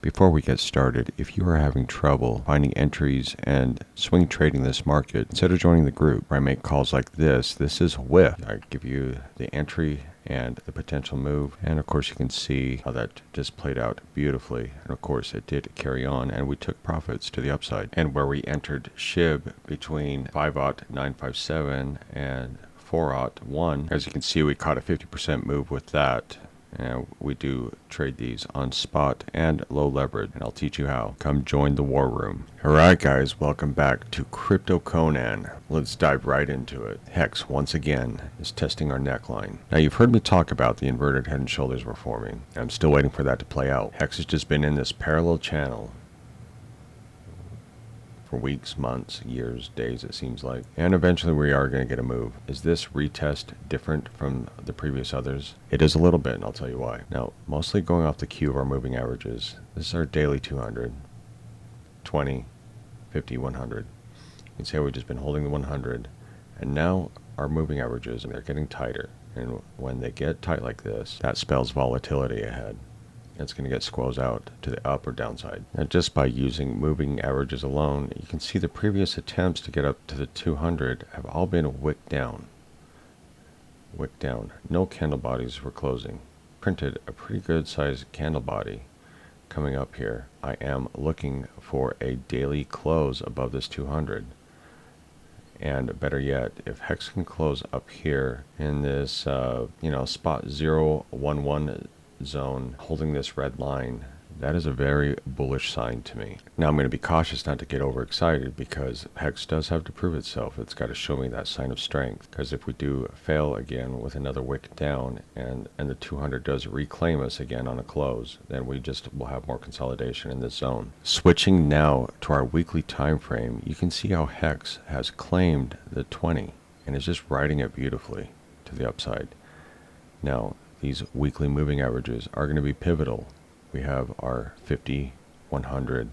Before we get started, if you are having trouble finding entries and swing trading this market, consider joining the group where I make calls like this. This is WIF. I give you the entry and the potential move, and of course you can see how that just played out beautifully, and of course it did carry on and we took profits to the upside. And where we entered SHIB between 5.957 and 4.1, as you can see we caught a 50% move with that. And we do trade these on spot and low leverage, and I'll teach you how. Come join the war room. Alright guys, welcome back to Crypto Conan. Let's dive right into it. Hex once again is testing our neckline. Now you've heard me talk about the inverted head and shoulders we're forming. I'm still waiting for that to play out. Hex has just been in this parallel channel for weeks, months, years, days it seems like. And eventually we are going to get a move. Is this retest different from the previous others? It is a little bit, and I'll tell you why. Now, mostly going off the cue of our moving averages. This is our daily 200, 20, 50, 100. You can see how we've just been holding the 100. And now our moving averages, and they're getting tighter. And when they get tight like this, that spells volatility ahead. It's going to get squoze out to the up or downside. And just by using moving averages alone, you can see the previous attempts to get up to the 200 have all been wicked down. Wicked down. No candle bodies were closing. Printed a pretty good sized candle body coming up here. I am looking for a daily close above this 200. And better yet, if Hex can close up here in this, spot 011 zone, holding this red line, that is a very bullish sign to me. Now I'm going to be cautious not to get overexcited because Hex does have to prove itself. It's got to show me that sign of strength, because if we do fail again with another wick down and the 200 does reclaim us again on a close, then we just will have more consolidation in this zone. Switching now to our weekly time frame, you can see how Hex has claimed the 20 and is just riding it beautifully to the upside. Now these weekly moving averages are going to be pivotal. We have our 50, 100,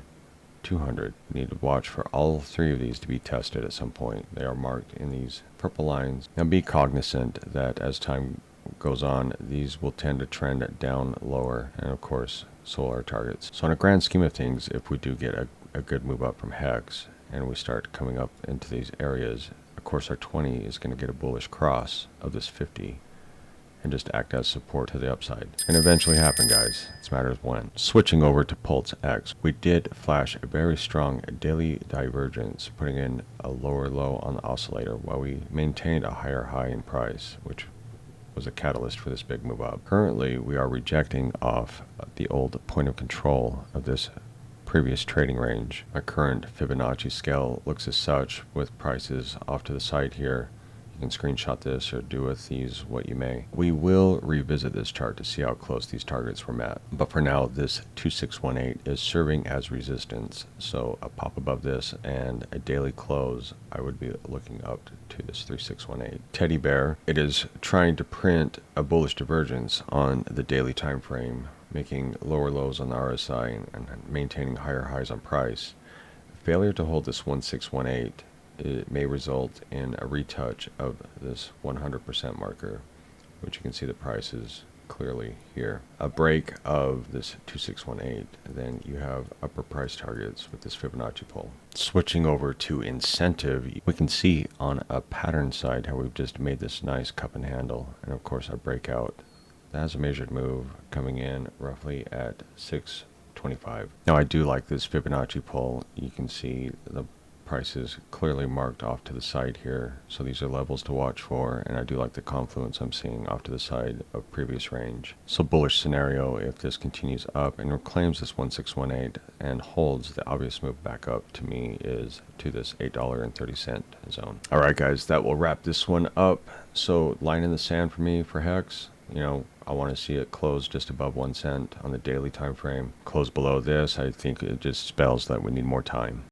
200. We need to watch for all three of these to be tested at some point. They are marked in these purple lines. Now be cognizant that as time goes on, these will tend to trend down lower, and of course, so are targets. So in a grand scheme of things, if we do get a good move up from Hex and we start coming up into these areas, of course our 20 is going to get a bullish cross of this 50. And just act as support to the upside. It's going to eventually happen, guys. It's a matter of when. Switching over to Pulse-X, we did flash a very strong daily divergence, putting in a lower low on the oscillator while we maintained a higher high in price, which was a catalyst for this big move up. Currently, we are rejecting off the old point of control of this previous trading range. Our current Fibonacci scale looks as such, with prices off to the side here. You can screenshot this or do with these what you may. We will revisit this chart to see how close these targets were met. But for now, this 2618 is serving as resistance. So a pop above this and a daily close, I would be looking up to this 3618. Teddy Bear, it is trying to print a bullish divergence on the daily time frame, making lower lows on the RSI and maintaining higher highs on price. Failure to hold this 1618, it may result in a retouch of this 100% marker, which you can see the prices clearly here. A break of this 2618, then you have upper price targets with this Fibonacci pole. Switching over to incentive, we can see on a pattern side how we've just made this nice cup and handle, and of course our breakout, that has a measured move coming in roughly at 625. Now I do like this Fibonacci pole. You can see the prices clearly marked off to the side here, so these are levels to watch for, and I do like the confluence I'm seeing off to the side of previous range. So bullish scenario, if this continues up and reclaims this 1618 and holds, the obvious move back up to me is to this $8.30 zone. Alright guys, that will wrap this one up. So line in the sand for me for Hex. I want to see it close just above 1 cent on the daily time frame. Close below this, I think it just spells that we need more time.